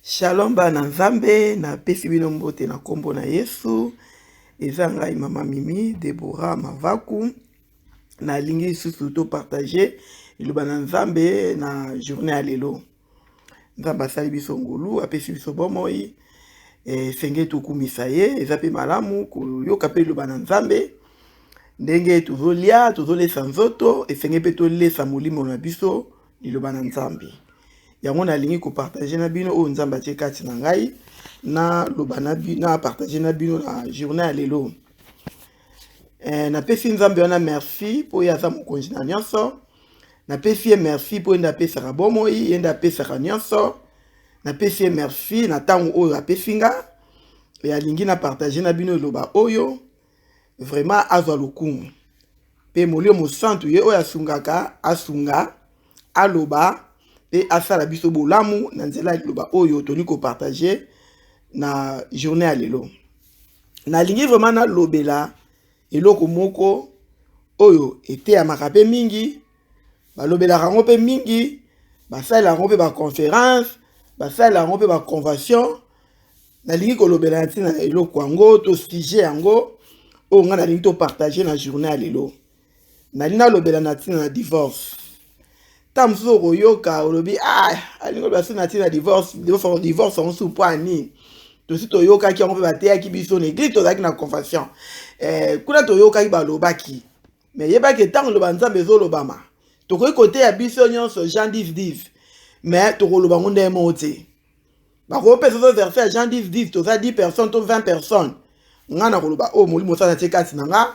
Shalom bana nzambe na pesi bino mbote na kombo na Yesu. Eza ngai mama Mimi Deborah Mavaku na lingi susu to partager iluba na nzambe na journée ya lelo. Nzamba sali biso ngulu apesi biso bomoi senge tukumisa ye eza pe malamu koyoka pe iluba na nzambe ndenge tuzolia tuzolesa nzoto esenge pe tolesa molimo na biso iluba na nzambe. Yango na lingi ko partager na bino o nzamba tie kati na ngai na loba na bino na partager na bino na journée ya lelo. Na pesi nzambe wana merci po ya za mokonzi na nyonso. Na pesi merci po enda pesa bomoi enda pesa nyonso. Na pesi merci na tango oyo apesinga ya lingi na partager na bino loba oyo vraiment azwa lokumu. Pe molio mo santu ye oyo asungaka asunga aloba et asala biso bolamu na nzela loba oyo toni ko partager na journée ya lelo. Na lingi vraiment na lobela eloko moko oyo ete ya makape mingi ba lobela rango pe mingi basala rango pe ba conférence basala rango pe ba convention na lingi ko lobela ntina eloko yango to sujet yango o nga na lingi to partager na journée ya lelo. Na lina lobela na ntina na divorce. Tamso koyoka olobi alingo basi na tina divorce on sou poani to si to yoka ki on peut bater ki biso l'église to zaki na confession kuna to yoka ki balobaki mais yeba ke tango loba nzambe zo lobama to ko côté ya biso nyonso Jean 10:10 mais to ko loba ngonde mote ba ko pesa zo verset Jean 10:10 to za 10 personnes to 20 personnes ngana ko loba o molimo sa na tekati na nga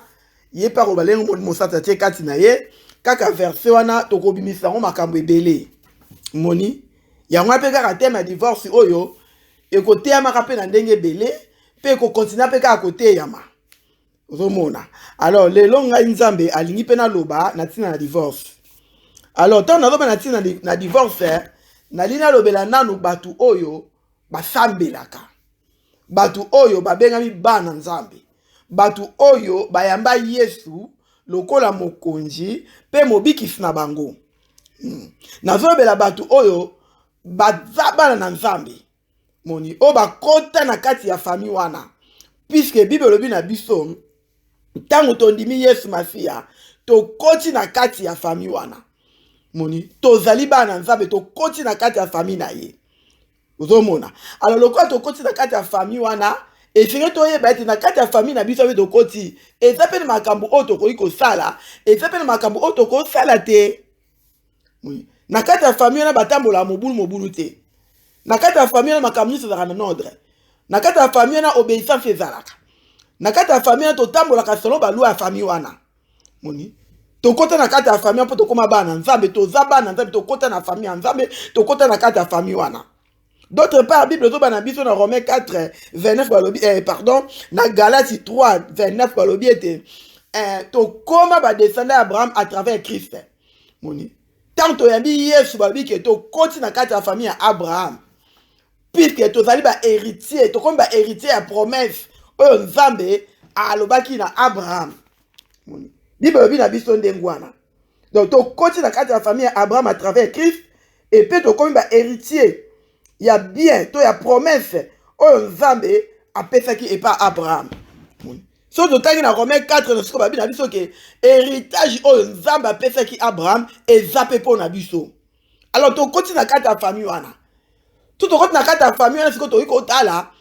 ye pa ko balengo molimo sa ta tekati na ye kaka verset wana tokobimisa ngo makambo ebele moni yango pe kaka tema divorce oyo ekoteama kape na ndenge ebele pe ko continue pe kaka koteama ozomona. Alors lelo ngai nzambe alingi pe na loba na tina na divorce. Alors tant na loba na tina na divorce na lina lobela nanu batu oyo basambelaka batu oyo babengami bana nzambe batu oyo bayamba Yesu lokola mokonzi pe mobikisi na bango. Nazobela batu oyo bazabana na nzambe moni o bakota na kati ya famille wana puisque Bible lobi na biso tango tondimi Yesu Masia tokoti na kati ya famille wana moni tozali bana nzambe tokoti na kati ya famille na ye uzomona. Alors lokola tokoti na kati ya famille wana efinge toyeba ete na kati ya famille na biso abe tokoti eza pe na makambo oyo tokoki kosala eza pe na makambo oyo tokosala te. Na kati ya famille wana batambola mobulu te. Na kati ya famille wana makambo nyonso ezalaka na ordre. Na kati ya famille wana obéissance ezalaka. Na kati ya famille wana totambolaka selon balwa ya famille wana moni tokota na kati ya famille mpo tokoma bana nzambe toza bana nzambe tokota na famille ya nzambe tokota na kati ya famille wana. D'autre part, la Bible zoba na biso na Romains 4 29 balobi na Galates 3 29 balobi ete to koma ba descendant Abraham à travers Christ. Moni. Tant to yambi Yesu balobi ke to koti na kati ya famille ya Abraham. Puisque to zali ba héritier, to koma ba héritier ya promesse oyo Nzambe alobaki na Abraham. Moni. Bible lobi na biso ndengwana. Donc to koti na kati ya famille ya Abraham à travers Christ et puis to koma ba héritier il y a bien, il y a promesse. Oh, Nzambe apesaki et pas Abraham. So to tangi na Romains 4 na siko babi na biso ke héritage oh Nzambe apesaki Abraham et zape po na biso. Alors to koti na kati ya famille wana. Tout to koti na kati ya famille wana siko to iko tala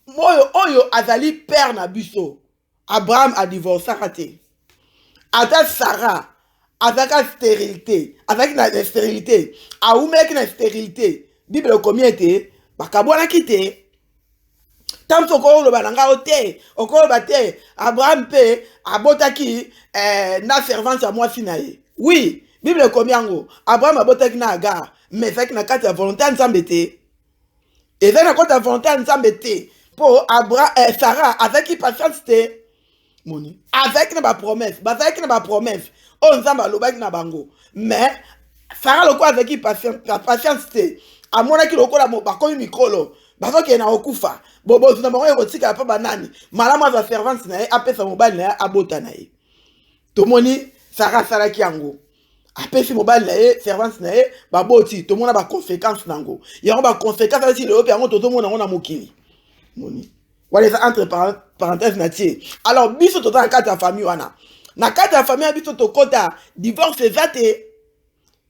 oyo azali père na biso. Abraham a divorcé raté. Ata Sarah azaka stérilité, azaki na stérilité, aumeki na stérilité. Bible combien était bakabwana kite tamso ko lo balanga ote okolo bate Abraham pe abotaki na servante à moi finaye. Oui, Bible combien ngo Abraham abotaki na Agar mais faki na kati ya volonté nzambe te et na kati ya volonté nzambe te po Abraham Sarah avec patience te moni avec na ba promesse o nzambe alobaki na bango mais Sarah loko avec patience te amona ki lokola mo bakomi mikolo bazoke na okufa bobo tuna bango ekotika pa banani malama za servante na ye apesa mobali na ye abota na ye tomoni Sarah salaki yango. apesi mobali na ye servante na ye baboti tomona baconséquence nango yango baconséquence alati lelo mpe yango tozomona yango na mokili moni wana eza entre parenthèse na tie alors biso toza na kati ya famille wana na kati ya famille ya biso tokota divorce eza te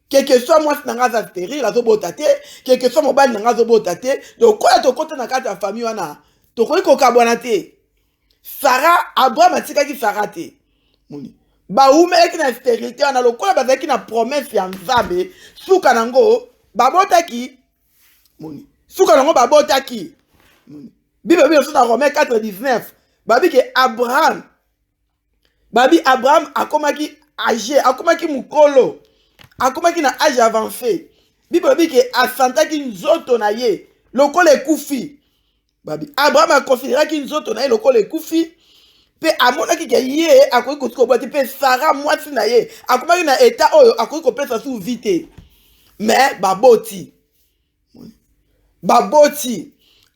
quelque soit mwasi na nga aza stérile azobota te quelque soit mobali na nga azobota te lokola tokota na kati ya famille wana tokoki kokabwana te Sarah Abraham atikaki Sarah te moni baumelaki na stérilité wana lokola bazalaki na promesse ya nzambe suka nango babotaki moni suka nango babotaki moni bible biso na Romains 4:19 babi ke Abraham akomaki âgé akomaki mukolo akomaki na âge avancé bible babi ke asantaki nzoto na ye lokola ekufi babi Abraham akonsideraki nzoto na ye lokola ekufi pe amonaki ke ye akoki kotika obwati pe Sarah mwasi na ye akomaki na état oyo akoki kopesa su vie te mais baboti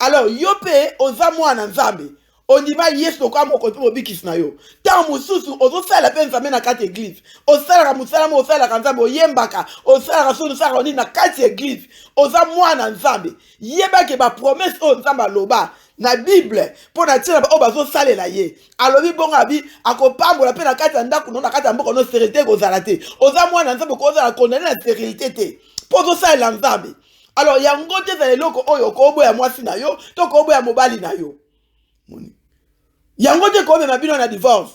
alors yo pe oza mwana nzambe ondima yesu okoya moko mpe mobikisi na yo ntango mosusu ozosala mpe nzambe na kati église osalaka mosala mo osalaka nzambe oyembaka osalaka soki osalaka onini na kati église oza mwana nzambe yebake bapromese oyo nzambe aloba na bible mpo na ntina oyo bazosalela ye alobi bongo abi akopambola mpe na kati ya ndako no na kati ya mboka no stérilité ekozala te oza mwana nzambe kozala kondane na stérilité te mpo ozosalela nzambe alors yango te eza eloko oyo okoboya mwasi na yo to okoboya mobali na yo moni yango te komema bino na divorce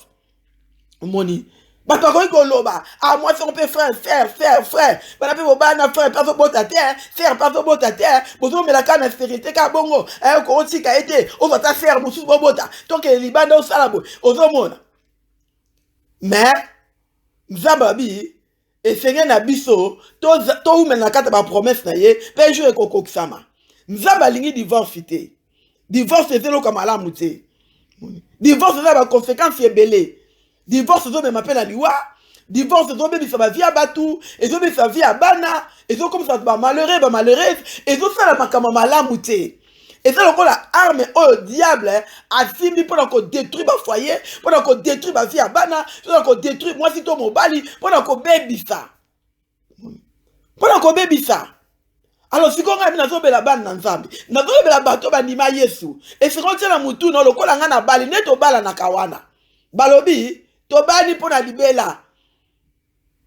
moni bato bakoki koloba mwasi ngo mpe frère bana mpe bobana frère mpe azobota te frère mpe azobota te bozomelaka na stérilité ka bongo okotika ye te ozwa ta frère mosusu bobota toke libanda osala boye ozomona mais nzambe abi esenge na biso toumela na kati ya bapromese na ye mpe jour ekokokisama nzambe alingi divorce te divorce eza eloko malamu te divorce eza baconséquence ebele divorce ezomema mpe na liwa divorce ezobebisa bavie ya batu ezobebisa vie ya bana ezokomisa bamalheureuse ezosala makambo malamu te eza lokola arme oyo diable asimbi mpona kodétruire bafoyer mpona kodétruire bavie ya bana mpona kodétruire mwasi to mobali mpona kobebisa alors sikoyo ngai nazobela bana na nzambe nazobela bato bandima yesu esiko ntiela mutu na lokola ngai na bali nde tobalanaka wana balobi tobani mpona libela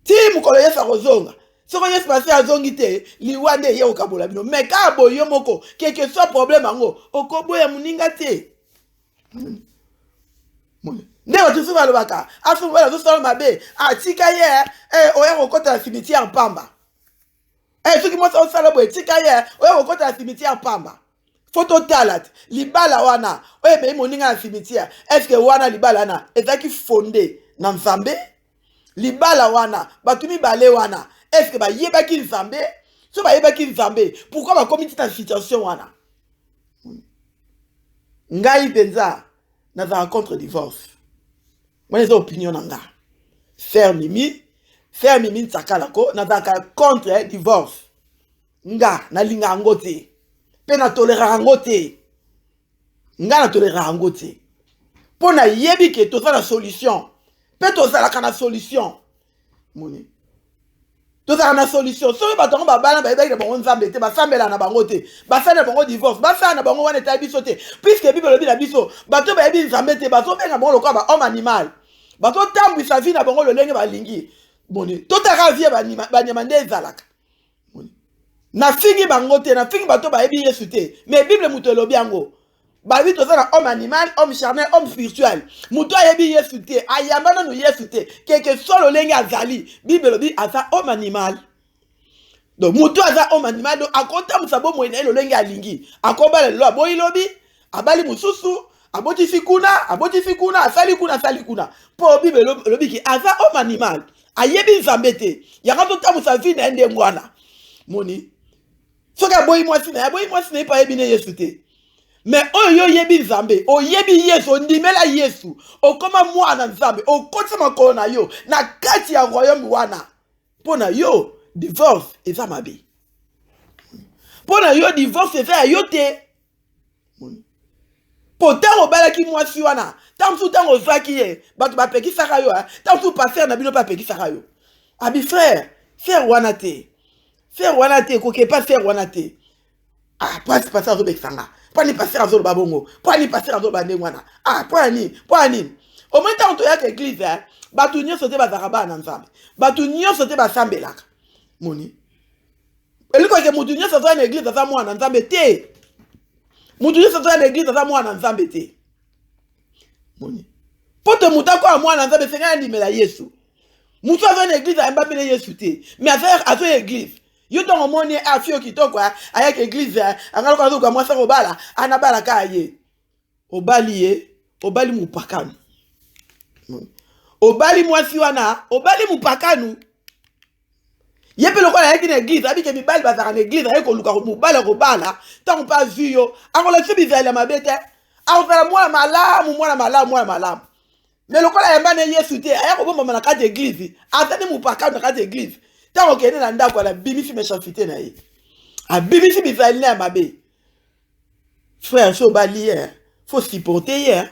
ti mokolo yesu akozonga soko yesu pasi azongi te liwa nde ye okabola bino me kaka boye yo moko keke soit problème yango okoboya moninga te nde bato su balobaka asumobala azosala mabe atika ye oya kokota na cimetière pamba soki mwasi osala boye tika ye oya kokota na cimetière pamba fo totala te libala wana oyo emei moninga na cimetière estce wana libala wana ezalaki fonde na nzambe libala wana bato mibale wana estce bayebaki nzambe so bayebaki nzambe pourquoi bakomi ti na situation wana ngai mpenza nazala contre divorce wana eza opinion na nga fer mimi nsakalako nazalaka contre divorce nga nalinga yango te mpe natoleraka yango te nga natoleraka yango te mpo nayebi ke toza na solution mpe tozalaka na solution moni tozalaka na solution soki bato yango babana bayebaki na bango nzambe te basambela na bango te basala na bango divorce basala na bango wana etali biso te puiske bible elobi na biso bato bayebi nzambe te bazobenga bango lokola bahomme animal bazotambwisa vi na bango lolenge balingi boni totaka vie banyama nde ezalaka nafingi bango te nafingi bato bayebi yesu te mais bible moto elobi yango babi toza na homme animal homme charnel homme spirituel moto ayebi yesu te ayamba nanu yesu te keke so lolenge azali bible elobi aza homme animal donc moto aza homme animal donc akotambusa bomoi na ye lolenge alingi akobala lelo aboyi lobi abali mosusu abotisi kuna asali kuna mpo bible elobi ke aza homme animal ayebi nzambe te yango totambusa vi na ye ndenge wana moni soki aboyi mwasi na ye mpo ayebi ne yesu te mais oyo oyebi nzambe oyebi yesu ondimela yesu okoma mwana nzambe okotisa makolo na yo na kati ya royaume wana mpo na yo divorce eza mabe mpo na yo divorce eza ya yo te mpo ntango obalaki mwasi wana ntango mosusu ntango ozwaki ye bato bapekisaka yo ntango mosusu paster na bino mpe apekisaka yo abi frère Faire wanate. Faire wanate, koke pas faire wanate. Ah, pas passer à Zobe Sanga. Pas ni passer à Zobe Babongo. Pas ni passer à Zobe Bandengwana. Ah, pas ni. Au moins, tant que tu as l'église, Batounio sauté Bazaraba en ensemble. Batounio sauté Basambelak. Moni. Et lui, quand Moutounio sauté en église, ça moi en ensemble. Moutounio sauté en église, ça moi en ensemble. Moni. Pour te mouta quoi moi en ensemble, c'est un dit, mais la Yesu. Moutou a une église à Mbappé Yesu. Mais à une église. Yo ton moni a fio qui to quoi avec église angalo kwa zo moi ça obala anabala kaye obali mupakanu obali mwasi wana obali mupakanu yepe lokola yaki na église abi ke mibali bazaka na église ayeko luka mubala ko bala tant pas vu yo angola se bizala mabete autala mwana malamu mais lokola yamba na Yesu te ayako bomba na kati église atani mupakanu na kati église. Tant que na ndako la bimisi méchanceté na ye. A bimisi bizali na mabe. Frère so bali faut supporter hier.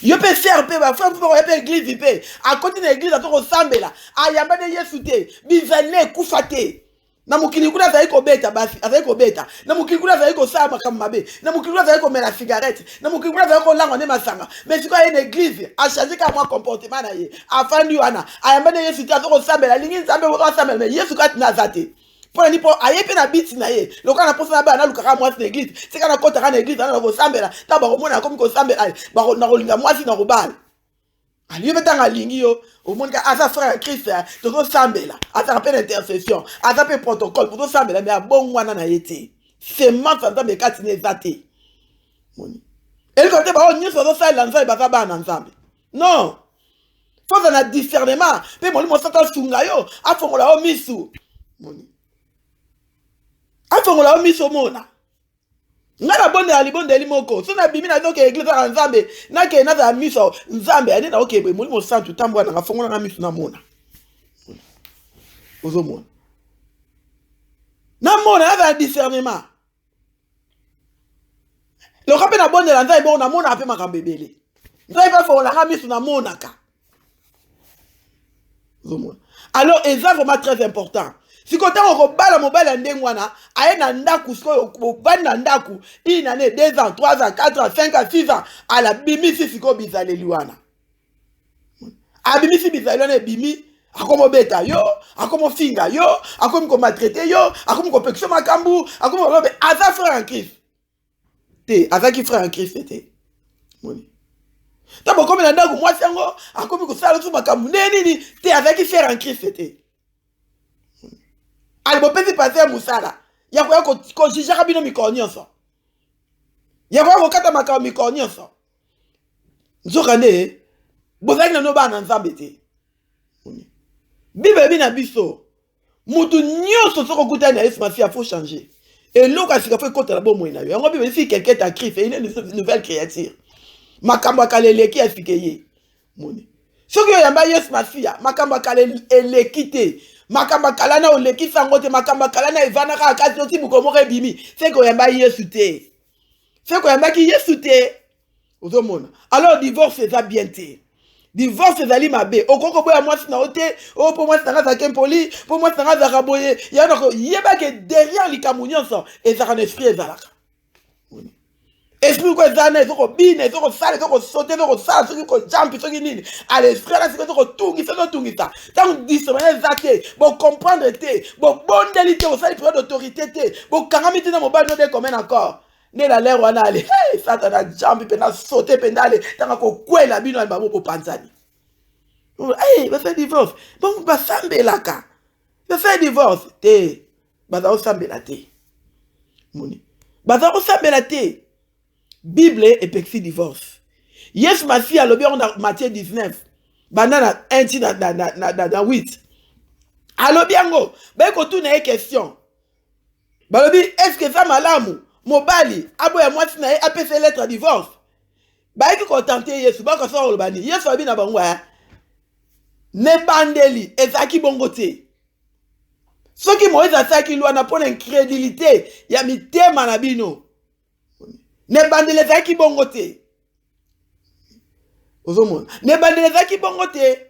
Yo peut faire pe ba frère pour pe église pe. À côté de l'église to resembler a yamba de Yesu te bizali kufate. Na mukili kuna za iko beta basi azako beta. Na mukili kuna za iko sama kama mabe. Na mukili kuna za iko mela cigarette. Na mukili kuna za iko lango ne masanga. Mais c'est quoi une église a changer ka moi comportement na ye. Afandi wana ayamba ne Yesu te azako sambela lingi nzambe wo sambela mais Yesu kat na zate. Pour ni pour ayepe na biti na ye. Loka na posa na ba na luka moi na église. C'est kana kota kana église na ko sambela. Ta ba ko mona comme ko sambela. Ba ko na ko linga moi si na ko bal. Ali betanga lingi yo au monde ka asa frère Christ to sambela asa rappel intercession asa pe protocole pour to sambela mais a bon wana na yete c'est manta nzambe kati ne zate moni et quand te ba on nyi so sa lanza ba ba na nzambe non faut un discernement pe mo sata sunga yo afongola o misu moni afongola o misu mona ngala bonde ali bonde limoko so na bimi na doke église à nzambe na ke na za miso nzambe ani na okebe mulimo santu tambwa na ngafongola na miso na mona ozo mona na mona na discernement le rappel na bonde la nzambe na mona ape makambebele nzambe pa fongola na miso na mona ka ozo mona alors c'est vraiment très important. Si quand on rebala mobile ndengwana aye na ndaku siko bani na ndaku une année 2 ans 3 ans 4 ans 5 ans 6 ans à la bimisi siko bizale liwana a bimisi bizale wana bimi akomo beta yo akomo finga yo akomo ko maltraiter yo akomo ko pekso makambu akomo lobe aza frère en Christ te azaki frère en Christ te moni tabo comme na ndaku mwasi yango akomo ko sala tu makambu nini te azaki frère en Christ te albo pezi passer musala ya ko jijaka bino mikonyoso ya ko kata makao mikonyoso nzokane bozali na no bana nzambe te bible bina biso mutu nyoso soko kutana Yesu Masia faut changer et loka sika faut kota la bomo ina yo yango bible si quelqu'un t'a Christ c'est une nouvelle créature makambo kaleleki afikeye moni soki yamba Yesu Masia makambo kaleli elekite makamba kalana oleki sango te makamba kalana evana ka kasi oti bukomo bimi c'est ko yamba Yesu te c'est ko yamba ki Yesu te ozomona alors divorce ça bien te divorce ezali mabe okoko boya mwasi na ote o po mwasi na za kempoli po mwasi na za raboye ya nako yeba ke derrière likamunyoso ezaka na esprit ezalaka esprit ko ezana ezoko bine ezoko sala ezoko sauter ezoko sala soki ko jump soki nini à l'esprit là c'est ezoko tungisa tant discernement ezate bo comprendre te bo bondeli te osali période d'autorité te bo kangami te na mobile no de commun encore ne la l'air wana ale hey satana jump pe na sauter pe ndale tanga ko kwela bino al babo ko panzani hey va faire divorce bon ba sambelaka va faire divorce te ba za sambela te moni ba za sambela te Bible et pexi divorce. Yes, ma fille a le bien dans Matthieu 19. Banana 1 dans 8. Alors bien go. Ben ko tout na question. Balobi est-ce que ça malamu mobali aboya moi na apese lettre divorce. Ba ki ko tenter Yesu ba ko so lo bani. Yesu abi na bangwa. Ne bandeli ezaki bongo te. Soki Moïse asaki loi na pona incrédulité ya mitema na bino. Ne bandele zaki bongo te. Ozomona. Ne bandele zaki bongo te.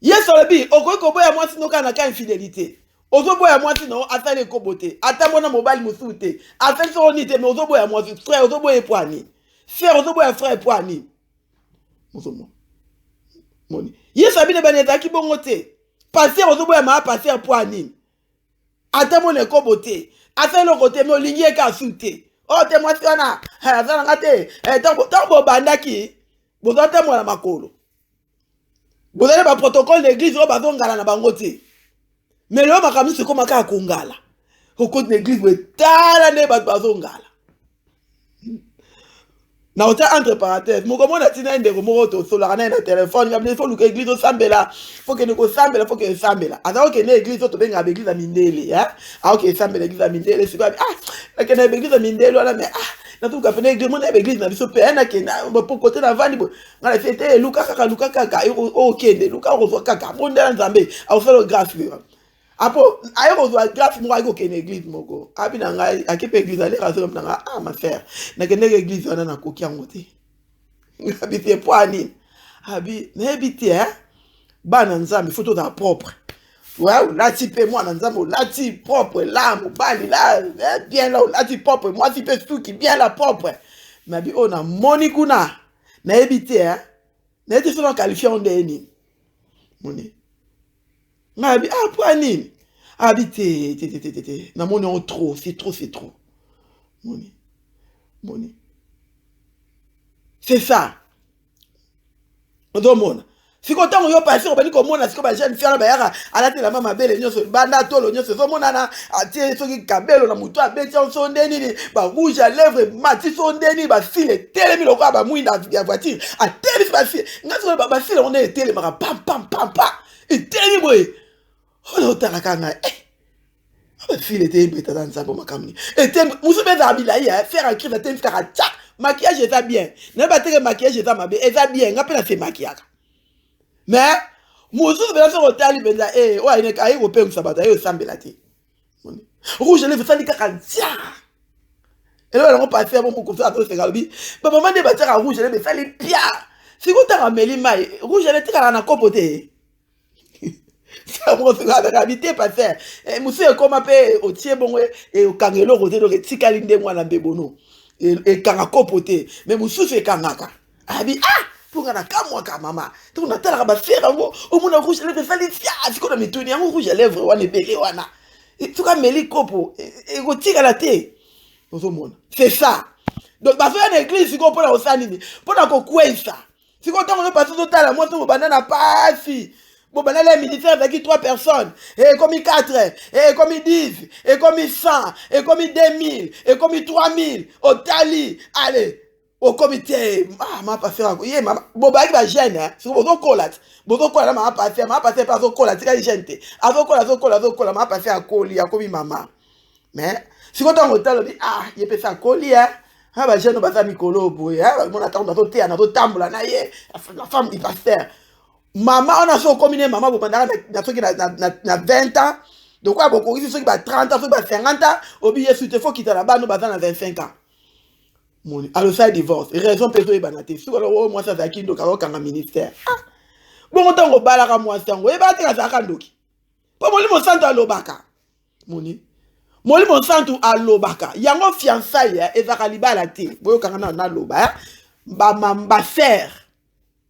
Yes, olobi, okoki koboya mwasi no kana ka infidélité. Ozoboya mwasi no asali kobote. Ata mona mobali mususu te. Asali so ni te mais ozoboya mwasi frère ozoboya poani. Frère ozoboya frère poani. Mozomo. Moni. Yes abine baneta ki bongo te. Passer ozoboya ma passer poani. Ata mona kobote. Asali no kote mais olingi ka sute. Oh te mwasi wana. Azana ngate. Tango bandaki. Bozata mwana makolo. Vous avez un protocole d'église, vous avez un gala na bangote. Mais le makamisi c'est comme un kongala. Au côté de l'église, vous êtes tala ne bazon gala. Na ota entre parenthèses, mon comment on a tina inde ko to so la na téléphone, il faut que l'église sambela, faut que nous sambela, faut que sambela. Alors que l'église to benga l'église a mindele, hein? Ah OK, sambela l'église a mindele, c'est pas la que l'église a mindele là mais na tout ka fene l'église mon l'église na biso pe na ke na pour côté na vandi bo. Na fete Luka kaka OK, Luka ko kaka bon dans Nzambe, a fait le grâce. Apo ayo ko grâce mo ayo ke l'église moko. Abi na ngai akepe église ale raso na nga ma frère. Na ke l'église wana na koki angote. Abi te poani. Abi na ebite bana Nzambe photo da propre. Ouais, là tu peux moi dans Nzambe, là tu propre là mo bali là bien là là tu propre moi tu peux tout qui bien là propre. Mais abi on a moni kuna. Na ebite na ete so qualifié on deni. Moni. Abi poani. Habité, na moni on trop, c'est trop. Moni. C'est ça. Odomona. Si quand on y passe, on va dire comment on a ce que jeune faire la à la télé la maman belle nyonso banda tolo nyonso so mona na atie so ki kabelo na muto abeti on son deni ba rouge à lèvres mati son deni ba file télé lo ba mouina ya voiture a télé ba file ngaso ba file on est télé mara pam et télé boy. On a la kanga eh file était beta dans ça pour ma camini et muso beza abilaï faire un cri de thème faire tcha maquillage est bien ne pas te maquillage est ma est bien ngapela c'est maquillage mais muso beza so hôtel benza ouais il est caillé au père sabata yo sambela te rouge lèvres ça dit kaka tcha et là on passe bon pour ça to se galbi ba maman de battre à rouge lèvres ça les pia si vous t'as rameli mai rouge lèvres t'as na kopote. Ça moi c'est la réalité pas faire monsieur comme appelle au tie bon et au kangelo côté donc tikali ndé moi na bebono et kanga kopote mais monsieur c'est kangaka abi pour na kamwa ka mama donc na tala ba faire au mona rouge lèvres ça les fia c'est comme mituni en rouge lèvres wana belé wana et tout comme meli kopo et go tika la té au monde c'est ça donc ba faire une église ko pour osanini pour na ko kwesa si ko tango passer total moi to banana pasi. Bon, ben là, les militaires avec 3 personnes, et comme 4, et comme 10, et comme 100, et comme 2000, et comme 3000, au Tali, allez, au comité, m'a passé à quoi, bon, bah, il va gêner, hein, c'est bon, collat, m'a passé par son collat, c'est gêné, à son collat, m'a passé à colis, à comme maman. Mais, si on dit, il peut faire colis, hein, bah, j'ai nos bazar Mikolo, boy, hein, mon attend dans ton thé, dans ton tambour, là, la femme, il passe faire. Maman, on a so combiné maman pour pendant na 20 ans. Donc quoi beaucoup ici ceux qui 30 ans, ceux qui 50 ans, oubliez si tu faut quitter là-bas nous dans 25 ans. Mon alors ça divorce. Raison perso et banate. Si alors moi ça zaki donc alors quand ministère. Bon on tango balaka moi tango e ba teka zaka ndoki. Po moli mo santo alobaka. Moni mo santo alobaka. Yango fiançailles et zaka libala te. Boyo kanga na loba. Ba mamba frère.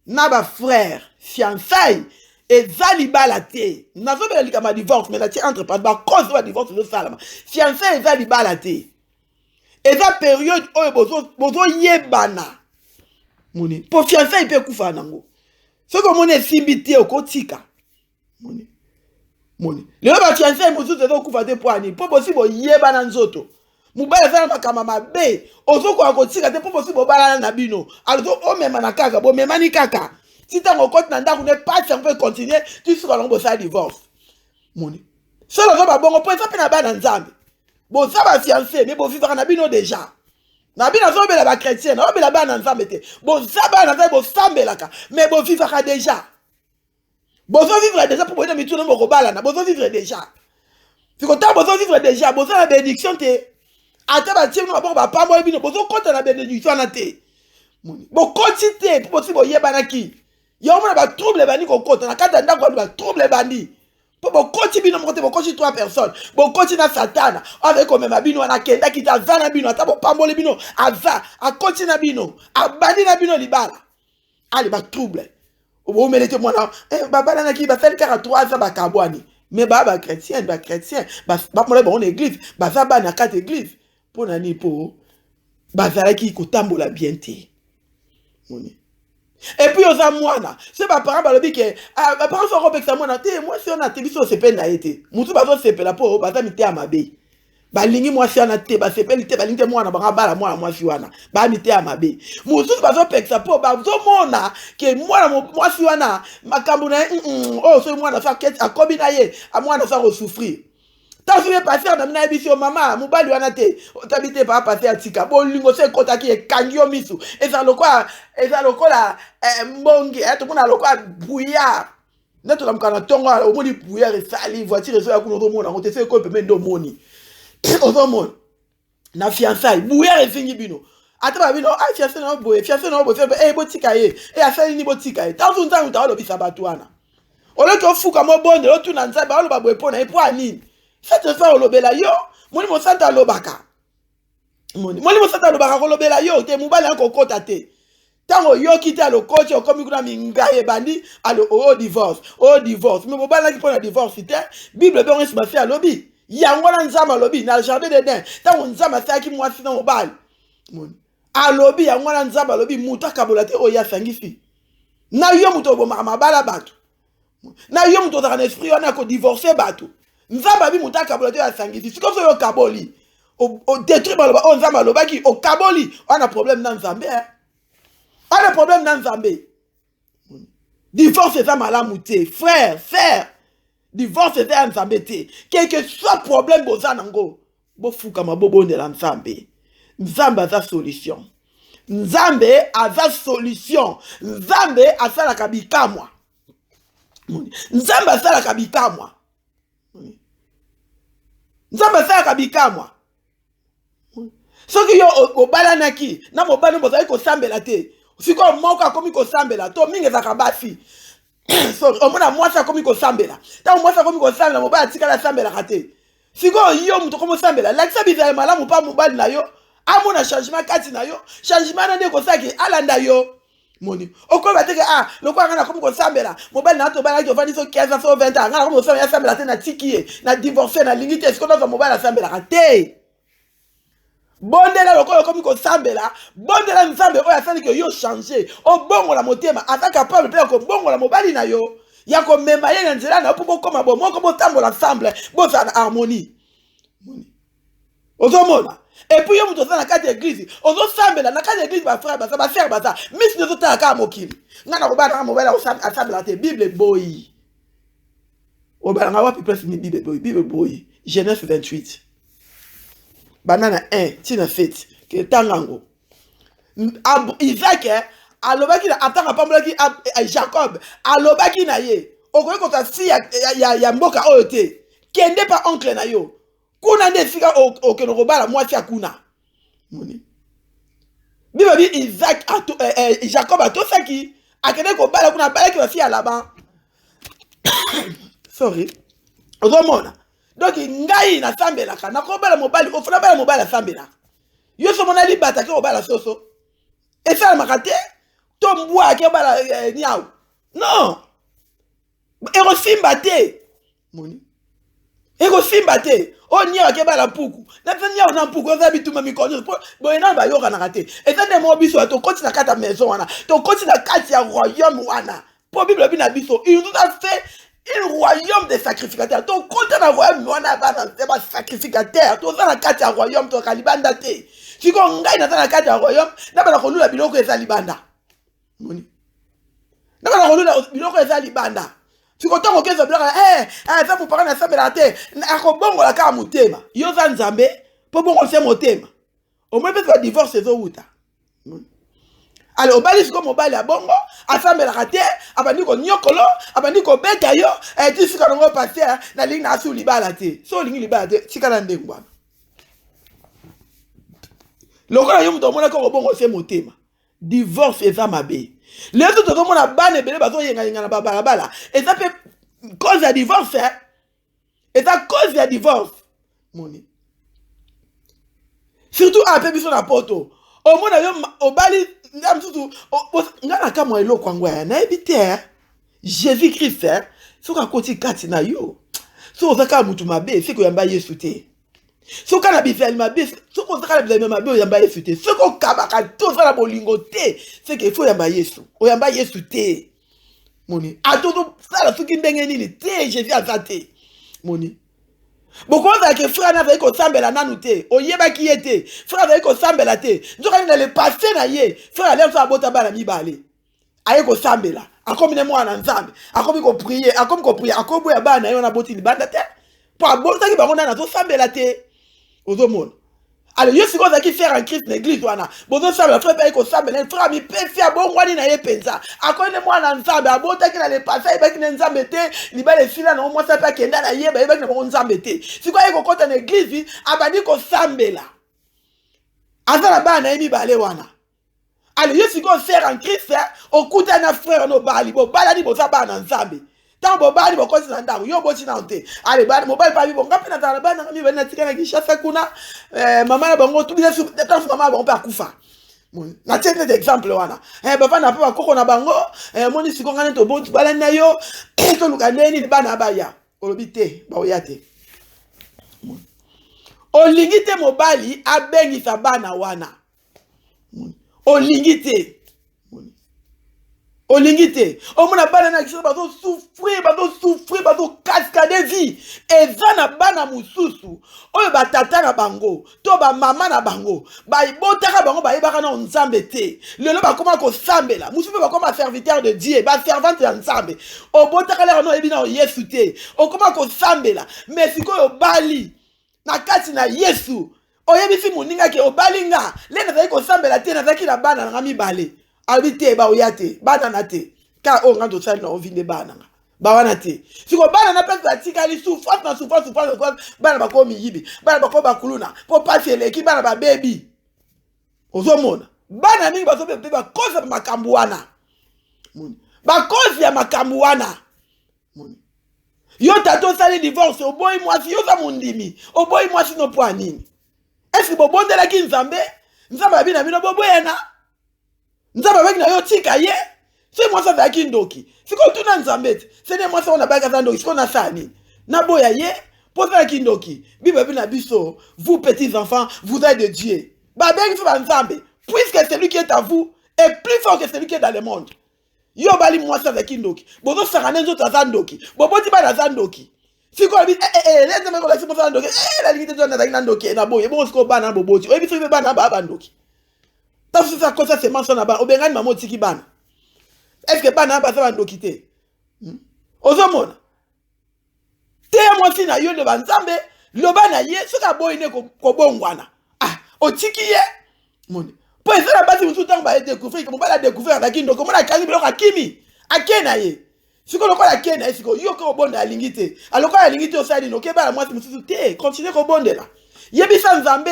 Na ba frère. Fiançailles et zalibala te na zo bela likama divorce mais la ti entre pas ba cause de divorce de salama fiançailles et zalibala te et za période oyo bozo yebana moni pour fiançailles peut kufa nango ce que mon simité au kotika moni le ba fiançailles mozu te kufa te poani po possible yebana nzoto mubala sana makama mabe ozo ko kotika te po possible bala na bino alors o mema na kaka bo mema ni kaka. Si tu as un compte, tu n'es pas si on peut continuer, tu seras dans le divorce. Moni. Seul on va bon, on peut faire un Nzambe. Bon, ça va fiancé, mais bon, vivre en abino déjà. Nabina zo be la chrétienne, on be la ba Nzambe te. Bon, ça va Nzambe bon sambe la ka, mais bon vivre déjà. Bon vivre déjà pour pouvoir mettre mon robala na, bon vivre déjà. Si quand tu vivre déjà, bon ça la bénédiction te. Ata ba tiens no ba pa mo bino, bon compte la bénédiction na te. Moni. Bon quantité pour possible yebana ki. Ya omona ba trouble bandi ko kota na kata ndako ba trouble bandi. Po bo koti bino mokote bo koti 3 personnes. Bo koti na satana. Avec comme ma bino na kenda kita zana bino ata bo pambole bino aza a koti na bino a bandi na bino libala. Ali ba trouble. Obo melete mwana baba na ki ba faire 43 ans ba kabwani. Mais ba chrétien ba mona ba on église ba za ba na 4 églises. Po na ni po ba za ki ko tambola bien te. Moni. Et puis aux amouana, c'est pas parent balobi que parents sont complexe amouana te moi si on a te biso se peine na été. Mutu bazo se pela po baza mite amabe. Ba lingi moi si on a te ba se peli te ba lingi mwana ba bala moi si wana. Ba mite amabe. Mutu bazo pexa po ba zo mona que moi si wana makambo na oh so mwana fa ket akobi na ye amwana fa souffrir. Tant que je passer dans ma émission, maman, mon bal lui en a été. T'habites pas passer à Tika. Bon, lingo c'est kota qui est kangyo misu. Et ça le quoi la mbongi. Tout le monde a le quoi bouillard. N'est-ce pas quand on tombe au monde bouillard et sali voiture et ça qu'on au monde on te fait quoi peut mettre moni. Au monde. Na fiançailles bouillard et fini bino. Attends bino ah fiancé non boy botika ye. Et à ça ni botika ye. Tant que on t'a le bisa batuana. Au lieu que fou comme bon de l'autre nan ça ba le ba boy pour na pour ani. Cette fois olobela yo moni mo santa lobaka moni mo santa lobaka ko lobela yo te mubali anko kota te tango yo kita lo coach o komi kuna mingaye bandi alo divorce mais mobali ki pona divorce te bible ben se basi alobi yango na nzama lobi na jardin d'Eden tango nzama sa ki mwasi na mobali moni alobi yango na nzama lobi muta kabola te o ya sangisi na yo muto bo mabala bato na yo muto ta na esprit wana ko divorcer bato nzamba bi muta kabolo ya sangisi siko so yo kaboli o détruire baloba on nzamba loba ki o kaboli on a problème dans nzambe on a problème dans nzambe divorce c'est ça malamu te frère divorce c'est ça nzambe te quel que soit problème boza nango bo fuka mabobo de la nzambe nzamba za solution nzambe aza solution nzambe asala kabikamwa nzambe asala kabikamwa nzamba sa kabikamwa soki yo obalanaki na mobali bozali kosambela te siko moko akomi kosambela to mingi ezaka basi so omona mwasi akomi kosambela ntango mwasi akomi kosambela mobali atikala asambelaka te siko yo moto komosambela lakisa bizala malamu mpa mobali na yo amona changement kati na yo changement na nde kosaki alanda yo moni okoba teke lokwa ngana komi kosambela mobali na to bana ki ofandi so 15 so 20 ans ngana komi kosambela sambela te na tikiye na divorcer na lingite siko na mobali asambela te bondela lokola komi kosambela bondela nzambe oyo asali ke yo changer obongola motema ata capable pe ko bongola mobali na yo ya ko mema ye na nzela na po bokoma bo moko botambola ensemble bozana harmonie moni ozomona. Et puis yo muto na kati église ozo sambela na kati église ba frère ba sœur ba misi nezo ta ka mokili ngana ko bana mobala o sambela te bible boy obala nga wapi place ni bible boy Genèse 28 banana 1 tina 7 ke tangango Isaac alobaki na atanga pambolaki Jacob alobaki na ye okoki kota si ya mboka oyo te kende pa oncle na yo kuna nde fika okeno kobala mwasi akuna moni biba bi Isaac Jacob atosaki akende kobala kuna balaki basi ya Laban sorry ozomona donc ngai na sambelaka na kobala mobali ofuna bala mobali asambelaka yo so mona libata ke kobala soso esala makate to mbwa ke bala nyau non ero simba te moni ego simba te o nia ke bala puku na nya na puku za bituma mikonyo bo ina ba yoka na kate etande mo biso to koti na kata maison wana to koti na kati ya royaume wana po bible bina biso il nous a fait un royaume de sacrificateurs to koti na royaume wana ba sacrificateur to za na kati ya royaume to kalibanda te siko ngai na za na kati ya royaume na ba na kolula biloko eza libanda moni na ba na kolula biloko eza libanda. Tu content que ça blaka ça vous parler na sambela te akobongola ka mutema yo za nzambe po bongo se motema au moins peut divorce zo uta alors obali siko mobali abongo asambela te abandi ko nyokolo abandi ko beta yo ti sika ngo passer na ligne na su libala te so lingi libala te sika na ndengwa lokola yo muto mona ko bongo se motema divorce eza mabe Les autres, tout le monde a banné, mais il y a balabala. Et ça fait cause de divorce, hein. Et ça cause de divorce. Moni. Surtout après, ils sont à Porto. Au monde, au Bali, Jésus-Christ, ce qu'on côté Katina yo. Ce qu'on a mutu mabe, c'est qu'on y a baillé sauté. Ce qu'on a bifé mabe, ce qu'on a bifé mabe, on y a baillé sauté. Ce qu'on a tout ça la bolingoté, c'est qu'il faut y a baillé sous. On y a baillé sauté. Moni. A tout ça, la souki ndengeni ni té, Jésus a saté. Moni. Beaucoup de frères n'avaient qu'au sambela nanouté, au yeba qui était, frère avec au sambela té. Nous avons le passé na ye, frère allait faire botaba la mi balé. Aye ko sambela, a comme ne moi nzambe, a comme ko prier, a comme ko prier, a comme boya bana yo na boti libanda té. Pour abota ki bango na to sambela té. Ozo monde. Alors, yo si qui faire un Christ l'église wana. Bozo sambela frère paye ko sambela, frère mi pe fi abongo ni na ye penza. A comme ne moi nzambe, abota ki na le passé ba ki nzambe té, libale fila na moi ça pas kenda na ye ba na bon nzambe té. Si quoi ko kota na église, abadi ko sambela. Azala bana emi balé wana. Alors, yo si faire en Christ, au coup d'un frère no bali, bo baladi bo sa bana nzambe. Tant bo bali bo kosi na ndaku, yo bo ti na onte. Allez, bali mo bali pa bi bo ngapi na tala bana mi bana tika na kishasa kuna. Mama na bango tu biso tant mama bango pa kufa. Na tiene d'exemple wana. Baba na pa koko na bango, moni siko ngane to bo bala na yo, to luka neni bana baya. Olobite, ba oyate. Olingite mobali abengisa bana wana. Olingite. Olingite. Omona bana na kisa bazo souffrir, bazo cascader vie. Ezana bana mususu. Oyo batata na bango, to ba mama na bango. Ba ibotaka bango ba ibaka na nzambe te. Lelo ba koma ko sambela. Mususu ba koma serviteur de Dieu, ba servante ya nzambe. Obotaka lero no ebina o Yesu te. O koma ko sambela. Mais sikoyo bali na kati na Yesu. Oyebisi moninga ke obalinga le na ko sambela te na zaki na bana na mibale albite ba oyate bana na te ka o ngando tsali na ovinde bana ba wana te siko bana na pesa tikali souffrance bana ba ko miyibi bana ba ko bakuluna po pasele ki bana ba baby ozomona bana mingi ba so pe ba koza makambu wana ba kozi ya makambu wana yo tato sali divorce oboyi mwasi yo za mundimi oboyi mwasi no po anini. Est-ce que bobo de la ki nzambe? Nzambe abina bino bobo yana. Nzambe abaki na yo tika ye. C'est moi ça va ki ndoki. Si ko tuna nzambe, c'est ne moi ça on a baka ndoki, si ko na sani. Na boya ye, pose la ki ndoki. Bible bina biso, vous petits enfants, vous êtes de Dieu. Ba bengi fa nzambe, puisque celui qui est à vous est plus fort que celui qui est dans le monde. Yo bali moi ça va ki ndoki. Bozo sarane nzoto azandoki. Bobo ti ba na zandoki. Si quoi dit les amis la simon ndoki la limite de na ndoki na boye bon ko bana boboti o biso be bana ba ndoki ta ça cosa c'est mention na ba o bengani mamo tiki bana est-ce que bana ba ça ndoki te ozomona te mo si na yo le banzambe lo bana ye so ka boye ne ko bongwana o tiki ye moni po ça la base mutu tang ba découvrir ko ba la découvrir na kindo ko mona kangi biloko akimi akena ye. Si vous avez kena, si vous avez bonne à l'ingité, alors quand la l'ingité au sali, ok, bah moi c'est continuez au bonne là. Yebi sans zambe.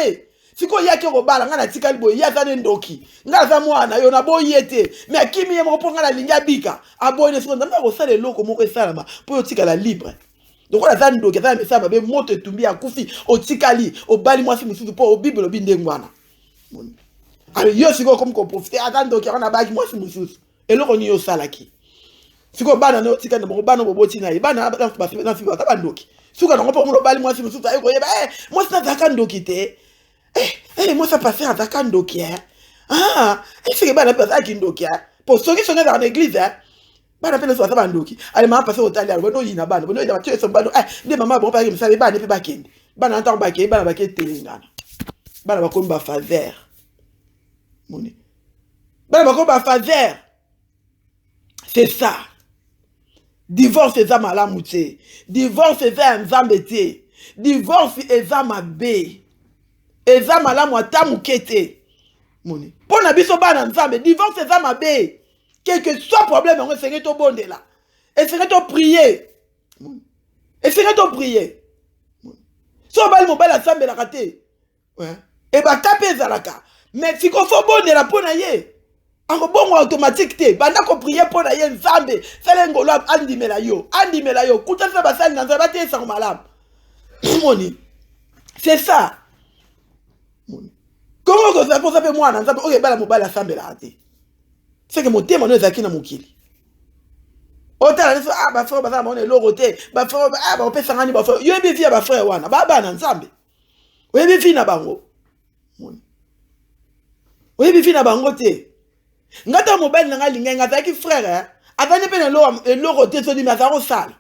Si vous avez au bal, on a tikali boy, ya zanen doki. Nga za mwana, yo na boy yete. Mais akimi yemo ponga la linga bika. A boy ne se ndamba ko sale loko moko salama. Po yo tika la libre. Donc on a zan doki, za mesa ba be moto tumbi akufi o tikali, o bali moi si mususu po o bible binde ngwana. Alors yo si ko comme ko profiter, azan doki on a bagi moi si mususu. Et loko ni yo salaki. Si ko bana no tika na bana boboti na bana na fi ba ndoki suka na ngopo mo bali mwasi mususu ayo yeba moi ça zaka ndoki te moi ça passer à zaka ndoki c'est que bana pesa ki ndoki pour ceux qui sont dans l'église bana pesa so ba ndoki ale ma passer au tali alors no yina bana no yina tu so bana de mama bon pa msabe bana pe bakende bana ntang bakende bana bakende telingana bana bakomba faveur moni bana bakomba faveur c'est ça. Divorce eza malamu te. Divorce eza nzambe te. Divorce eza mabe. Eza malamu ata muke te. Moni. Pona biso bana nzambe, divorce eza mabe. Quel que soit problème, on essaie to bonde là. Essaie to prier. Essaie to prier. So bali mo bala nzambe la kate. Ouais. E ba tape ezalaka. Mais si ko fo bonde la pona ye. Ako bongo automatique te. Banda ko prier pour na ye nzambe. Sele ngolo andimela yo. Andimela yo. Kuta sa basali na nzambe te sa malam. Moni. C'est ça. Moni. Comment que ça peut s'appeler moi na nzambe? OK, bala mobala sambe la te. C'est que mon thème no ezaki na mokili. Otala leso ba frère ba on est loroté. Ba frère ba on peut sangani ba frère. Yo ebi via ba frère wana. Ba na nzambe. Oyebi fi na bango. Moni. Oyebi fi na bango te. Ngata mobile na ngalinga ngazaki frère atani pe na lo te so di mazaro sala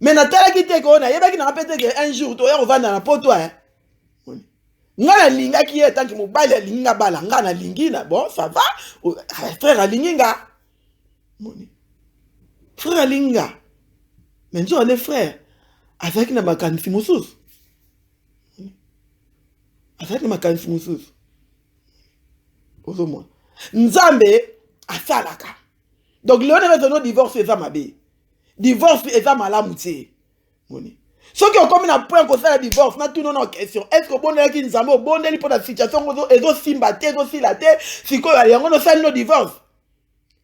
mais na tala ki te ko na yeba ki na rapete que un jour to ya rovanda na poto ngana linga ki eta ki mobile linga bala ngana lingina bon ça va frère linga moni frère linga mais nzo les frères azaki na makanisi mususu azaki na makanisi mususu ozo moi Nzambe asalaka. Donc le on a divorce eza mabe. Divorce eza malamu te. Moni. Ceux qui ont comme un point qu'on fait le divorce, na tout non en question. Est-ce que bon est qui nzambe bon est pour la situation ezo simbate ezo silate siko ya yango no sali no divorce.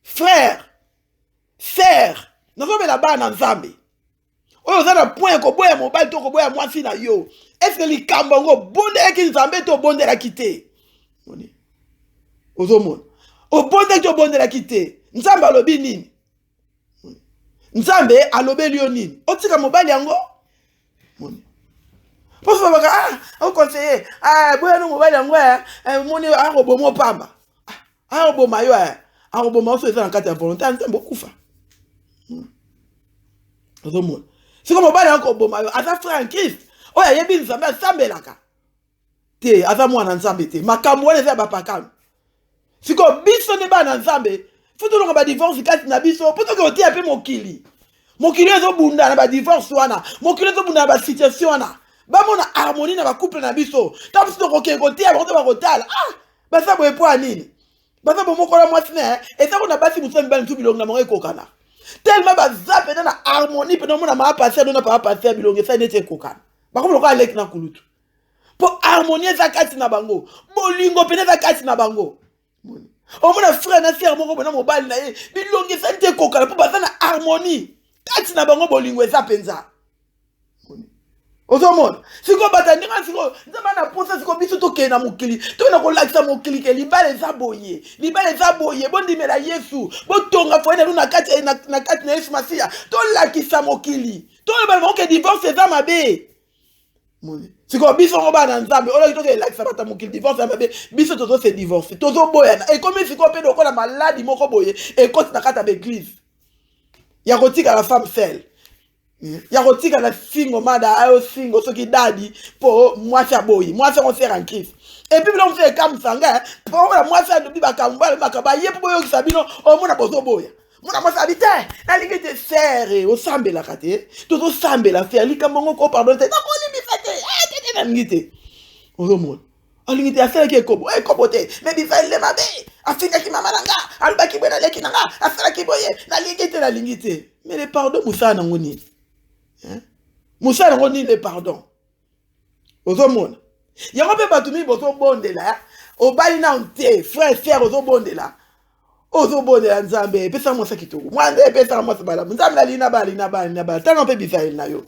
Frère, sœur, nous sommes là-bas na nzambe. Oyo za na point ko boya mobile to ko boya mwasi na yo. Est-ce que li kambongo bon est qui nzambe to bon est la quitter. Moni. Ozomon. Au bon de bon de la quitter. Nzambe alobi nini? Nzambe alobe lionine. Otika mobali yango? Moni. Pour ça baka au conseiller boya no mobali yango moni arobomo pamba. Aroboma yo aroboma so eza en carte volontaire nzambe okufa. Ozomon. C'est comme mobali yango boma yo asa Francis. Oya yebi nzambe asambelaka. Te asa mwana nzambe te. Makambo wana eza bapakano. Siko biso ne ba na nzambe futu longa ba divorce kati na biso poto ko tia pe mokili ezo bunda na ba divorce wana mokili ezo bunda na ba situation wana ba mona harmonie na ba couple na biso ta biso ko ke ko tia ba ko tala ba sa boye po anini ba sa bo moko la mwasi ne et ça on a basi muso mbali tu bilonga mo ekokana tellement ba zape na harmonie pe no mona ma passer na pa passer bilonga ça nete ekokana ba ko ko alek na kulutu po harmonie za kati na bango bolingo pe na kati na bango. Au moins frère na sœur moko bona mobali na ye bilongi sante kokala po bazana harmonie kati na bango bolingo eza penza ozomona siko batandinga siko nzamba na posa siko biso to ke na mokili to na ko lakisa mokili ke libale eza boye bondimela Yesu botonga fo na kati na Yesu Masia to lakisa mokili to ba ke divorce eza mabe moni siko biso ngo bana nzambe ola kitoke lakisa bata mokili divorce ya mabe biso tozo se divorce tozo boya e comme siko pe dokola maladi moko boye e koti na kata l'église ya kotika la femme seule ya kotika la single mother ayo single soki dadi po mwasi aboyi mwasi on sert en Christ et puis on fait comme sanga po la mwasi adobi bakamba makaba ye po yo sabino o mona bozo boya mona mwasi habite na lingite serre o sambela kate tozo sambela faire likambo ko pardon te na ko limifate na ngite ozomona alingite afela ke kobo kobo te mais bifa le mabe afinga ki mama nanga albaki bwana leki nanga afela ki boye na lingite mais le pardon musana ngoni musana ngoni le pardon ozomona yango pe batumi bozo bondela obali na nte frère ozobondela nzambe pesa mosa kitoko mwande pesa mosa bala nzambe alina bala tanga pe bifa na yo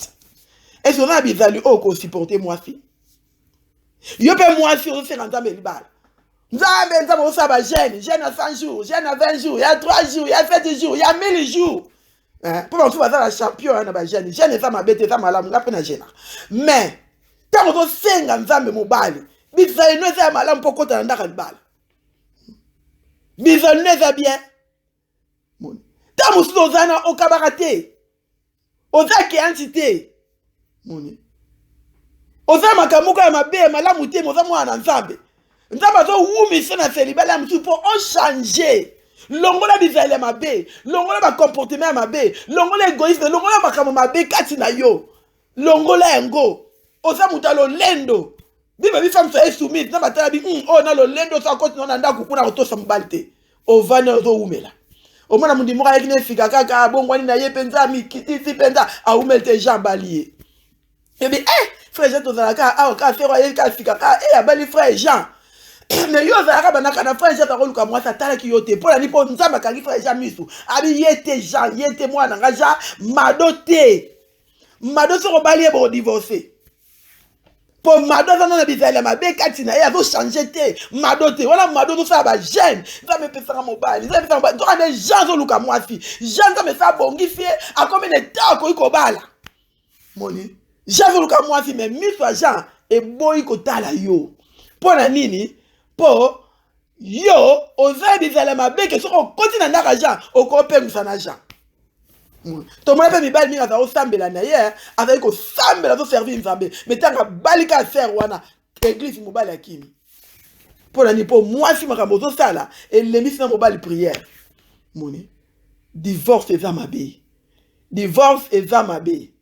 est-ce qu'on a bizali ko supporter moi si yo pe moi si on fait nzambe libala nzambe on sa ba jeune à 100 jours jeune à 20 jours il y a 3 jours il y a 7 jours il y a 1000 jours pour on soit la champion na ba jeune ça ma bête ça malamu ngape na jeune mais tant on senga nzambe mobali bizali no za malamu pokota ndaka libala bizali no za bien mon tant musulo zana o kabarate ozaki entité moni oza makamuka ya mabe malamu te moza mwana nzambe nzambe zo wumi sena celibala mtu pour on changer longola bizali ya mabe longola ba comportement ya mabe longola égoïsme longola makamo mabe kati na yo longola yango oza mutalo lendo biba bi femme so soumise na batala bi oh na lo lendo so akoti na ndako kuna kotosa mobali te ovana zo wumela omona mundi moka yekine fika kaka bongwani na ye penza mikiti penza a wumelte Jean Balier. Et bien, frère Jean Tozalaka, ka frère Ka fika ka abali frère Jean. mais yo zaka banaka na frère Jean Luka moi ça tala ki yote pour la ni pour nzamba kangi frère Jean misu abi yete Jean yete moi na Jean madote so balié pour divorcer pour madote na bizala mabe katina ya zo changer te madote wala madote ça ba jeune ça me pesa mobile ça me pesa donc les gens zo Luka moi fi Jean ça me ça bongi fi a combien de temps ko bala moni Jean zo Luka moi fi mais misu Jean et boy ko tala yo pour la nini pour yo oza bizala mabe que so ko continue na Jean o ko pemisa na Jean to mo pe mi bali mi za o sambela na ye avec ko sambela zo servir nzambe mais tanga balika faire wana église mo bali akimi pour la ni pour moi si makambo zo sala et l'émission na mo bali prière moni divorce eza mabe divorce eza mabe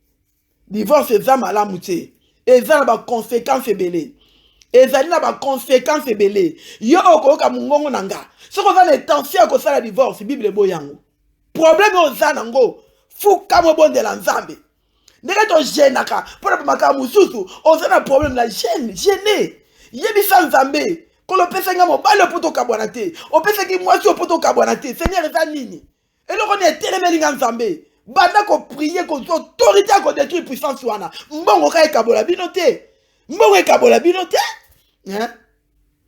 divorce eza malamu te eza na ba conséquences ebele ezali na ba conséquences ebele yo okoyoka mungongo nanga soko za na tension ko sala divorce bible boyango problème oza nango fuka mo bondela nzambe ndenge to jenaka pona maka mususu oza na problème na gêné yebisa nzambe kolo pesa nga mobali poto kabwana te opesa ki mwasi poto kabwana te seigneur eza nini eloko ne telemeli nga nzambe banda ko prier ko autorité ko détruire puissance wana mbongo ka ekabola bino te mbongo ekabola bino te hein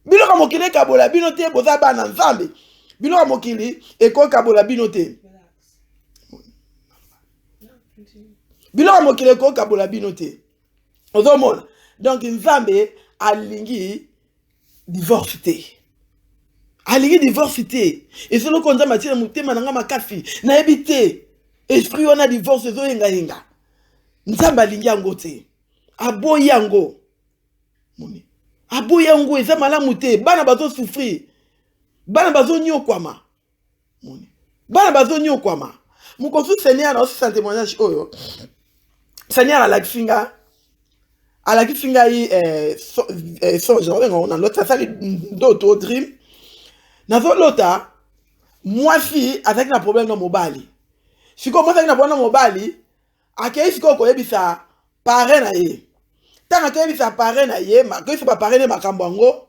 biloko mokili ekabola bino te boza bana nzambe biloko mokili eko kabola bino te biloko mokili eko kabola bino te ozomona donc nzambe alingi divorce te alingi divorce te esoloko nzambe atina motema nanga makasi nayebi te esprit wana divorce ezoyengayenga nzambe alingi yango te aboyi yango moni aboyi yango eza malamu te bana bazosouffrir bana bazonyokwama moni bana bazonyokwama mokosu seigneur na osi témoignage oyo seigneur alakisi ngai songe obenga na lota asali ndoto dream nazolota mwasi azalaki na problème na mobali sikoyo mwasi azalaki na problème na mobali akei sikoyo koyebisa pare na ye ntango akoyebisa pare na ye akoyebisa bapare ne makambo yango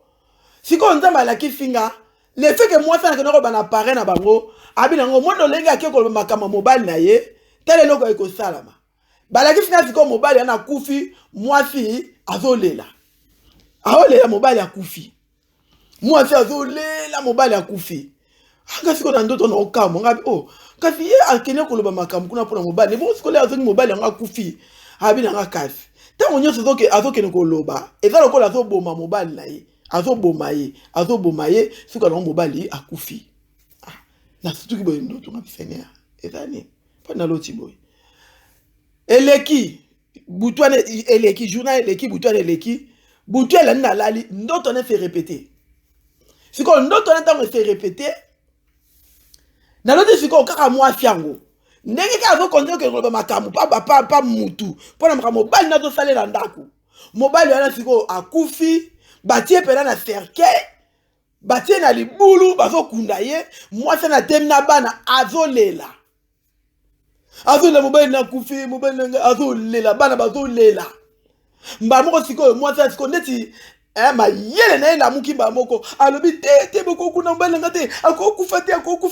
sikoyo nzambe alakisi nga le fait que mwasi anakende koyeba na pare na bango abi nango mondo olenge akei koloba makambo ya mobali na ye tala eloko ekosalama balakisi nga sikoyo mobali ana akufi mwasi azolela aolela mobali akufi mwasi azolela mobali akufi anga sikoyo na ndoto na okamo ngabi oh kasi ye akende koloba makambo kuna mpona mobali bo sikoyo le azongi mobali yango akufi abi nanga kasi ntango nyonso azokende koloba eza lokola azoboma mobali na ye azoboma ye sikoyo nango mobali akufi nasutuki boye ndoto ngabi seigneur eza nini mpo naloti boye eleki butwane eleki journal eleki butwane eleki butu elani nalali ndoto ne fait répéter sikoyo ndoto ne ntango fait répéter naloti sikoyo kaka mwasi yango ndenge kaka azokontinue koloba makambo pa mutu mpona makambo mobali nazosalela ndako mobali wana sikoyo akufi batie pena na cercueil batie na libulu bazokunda ye mwasi na temi na bana azolela mobali na kufi mobali na azolela bana bazolela mba moko sikoyo mwasi sikoyo ndeti mayele na ye lamuki mba moko alobi te bokokunda mobali nanga te akokufa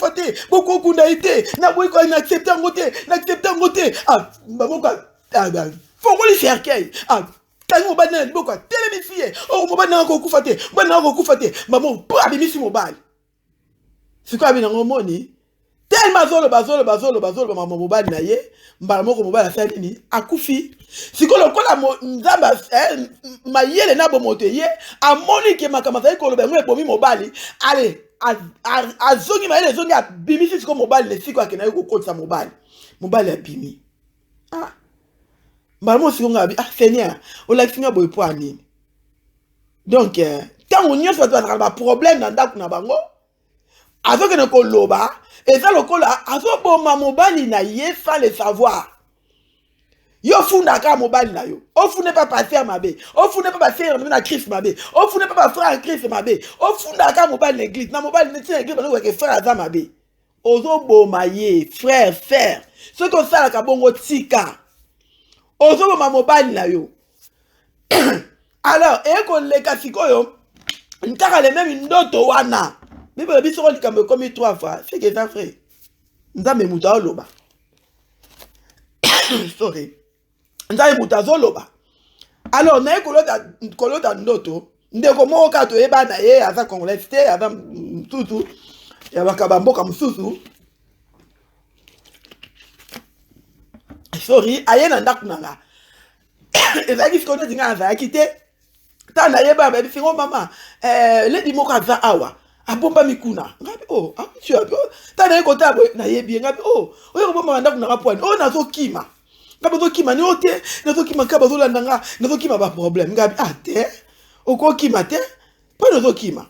te bokokunda ye te naboyiko naaccepte yango te mba moko fongoli cercueil tangi mobali na liboko atelemisi ye oko mobali nanga kokufa te mba moko po abimisi mobali sikoyo abi nango moni tellement bazoloba mama mobali na ye mbala moko mobali asali nini akufi sikoyo lokola nzambe mayele na bomoto ye amoni ke makambo azali koloba yango ebomi mobali ale azongi mayele ezongi abimisi sikoyo mobali le sikoyo akenda ye kokotisa mobali abimi mbala moko sikoyo ngabi seigneur olakisi nga boye po anini donc ntango nyonso bato bazalaka na baproblème na ndako na bango azokende koloba eza lokola azoboma mobali na ye sans le savoir yo fundaka mobali na yo ofune pa pasteur mabe ofune pa pasteur na Christ mabe ofune pa frère Christ mabe ofundaka mobali na église na mobali na église na ko frère aza mabe ozoboma ye frère ce que ça la bongo tika ozoboma mobali na yo alors eko leka sikoyo Nkaka le même ndoto wana. Bible biso ko likambo comme 3 fois. C'est que ça frère. Nzambe muta oloba. Sorry. Nzambe muta zoloba. Alors na kolota ndoto. Ndeko moko ka to eba na ye aza congolais te aza msusu. Ya bakaba mboka msusu. Sorry, ayena ndaku nanga. Ezaki sikoyo dinga azaki te. Tana yeba ba bisingo mama ledi moko aza awa abomba mikuna ngabi oh tu as tana yeko tabo na yebi ngabi oh oyo bomba ndaku na rapwani oh nazokima ngabi zokima ni ote nazokima ka bazolanda nga nazokima ba problème ngabi te okokima te pa nazokima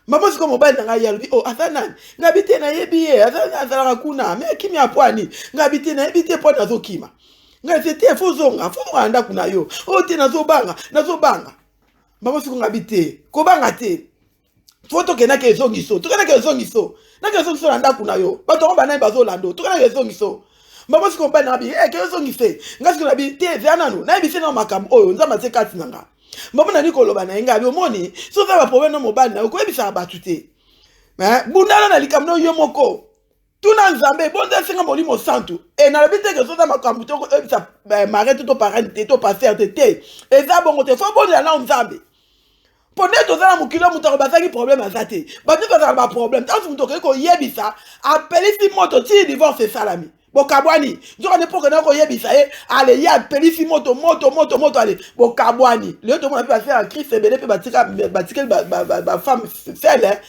mama siko mobile na nga yalo oh asanani ngabi te na yebi ye azala kuna me kimi apwani ngabi te na yebi te pa nazokima ngabi te fozonga ndaku na yo oh te nazobanga Mama siko ngabite ko banga te foto ke na ke zongiso to kana ke zongiso na ke zongiso landa kuna yo bato ko bana bazo lando to kana ke zongiso mama siko mpa na bi ke zongise ngasiko na bi te zananu na bi sena makambo oyo nzama te kati nanga mama na nikolo bana ngabi omoni so za ba problème no mobile na ko ebisa batu te bundana na likamno yo moko tuna nzambe bonde singa molimo santu e na labite ke so za makambo to ko ebisa marete to parente to passer te eza bongo te fo bonde na nzambe Pone to za mukilo mutako bazaki problème azate. Batu bazaka ba problème. Tant mutoko ko yebisa, appeli si moto ti divorce salami. Bokabwani, nzoka ne poko na ko yebisa allez ya appeli si moto allez. Bokabwani. Le to mona pe faire Christ ebele pe batika ba femme felle.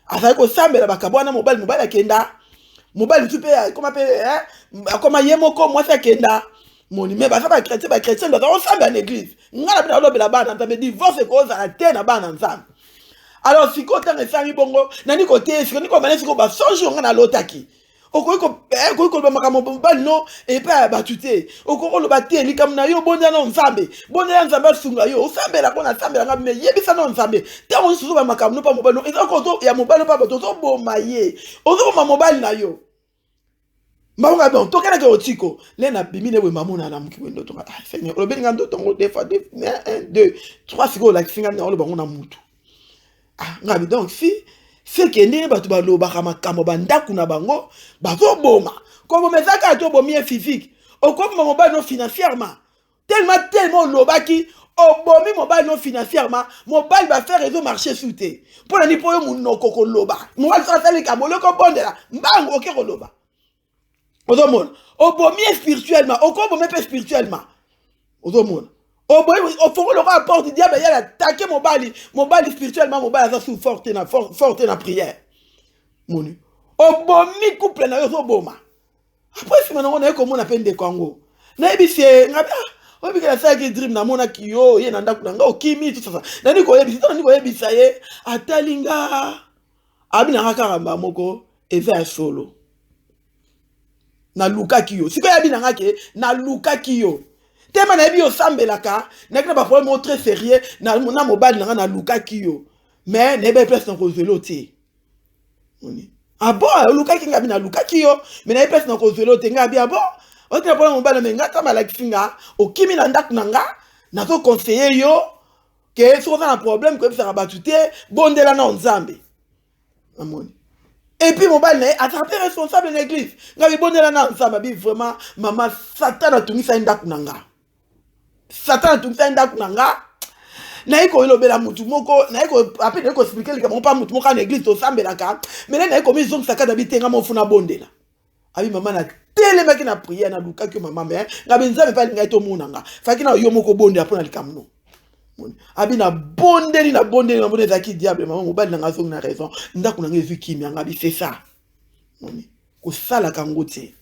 Asa ko sambela bakabwana mobile akenda. Mobile tu pe comment yemoko moi ça kenda. Moni me basa ba chrétien ba ensemble en église ngala bina lobela bana ntambe divorce ko za te na bana nzambe alors siko tanga sangi bongo nani ko te siko niko manesi ko ba sonjo ngana lotaki ko ba makamo ba no e pa ba tuté ko lo ba te likam na yo bonda na nzambe sunga yo osambela ko na sambela ngabe yebisa na nzambe te on susu ba makamo no pa mobalo ezako to ya mobalo pa ba to boma ye ozo ma mobile na yo Maunga bon, to kana ke otiko, le na bimine we mamuna na mki wendo to. Seigneur, le benga ndo tongo des fois 1 2 3 sigo la kinga na lo bango na mutu. Ngabi donc si kende batu ba lo ba kama kamo bandaku na bango, bazo boma. Comme mezaka to bomi physique, o comme mobile non financièrement. Tellement lo baki o bomi mobile non financièrement, mobile va faire réseau marché souté. Pour la ni po yo munoko ko loba. Mo va sa le kamolo ko bondela, mbango ke ko loba. Odomon, obomi spirituellement, okobomi spirituellement. Odomon. Obomi, faut le rapport du diable, il y a attaqué mobile spirituellement, mobile ça sous forte na prière. Monu. Obomi couple na yo boma. Après si maintenant on a comme on appelle des Congo. Na ebise ngabi obi ka sa ki dream na mona ki yo ye na ndaku nga okimi tout ça. Na ni ko yebisa ye atalinga. Abi na karamba moko eza solo. Na luka kiyo siko ya bina ngake na luka kiyo tema na biyo sambelaka na kina ba problème très sérieux na mobile na luka kiyo mais ne be place na ko zelote oni bon luka kinga bina luka kiyo mais na place na ko zelote ngabi bon o tina problème mobile mais ngata mala kinga o kimi na ndaku nanga na ko conseiller yo que so na problème ko bisa batute bondela na nzambe amoni. Et puis mon bal n'est attrapé responsable de l'église. Ngabi bonela na nzamba bi vraiment mama Satan a tungisa ndaku nanga. Satan a tungisa ndaku nanga. Na iko ilobela mutu moko na iko après na iko expliquer que mon pas mutu moko na église to sambela ka. Mais na iko mi zong sakada bi tenga mo funa bondela. Abi mama na tele maki na prière na luka ki mama mais ngabi nzambe pa linga to munanga. Faki na yo moko bonde apona likamno. Abi na bondeli na zaki diable maman mobile na ngazong na raison ndaku na ngezu kimi ngabi c'est ça ko sala kangote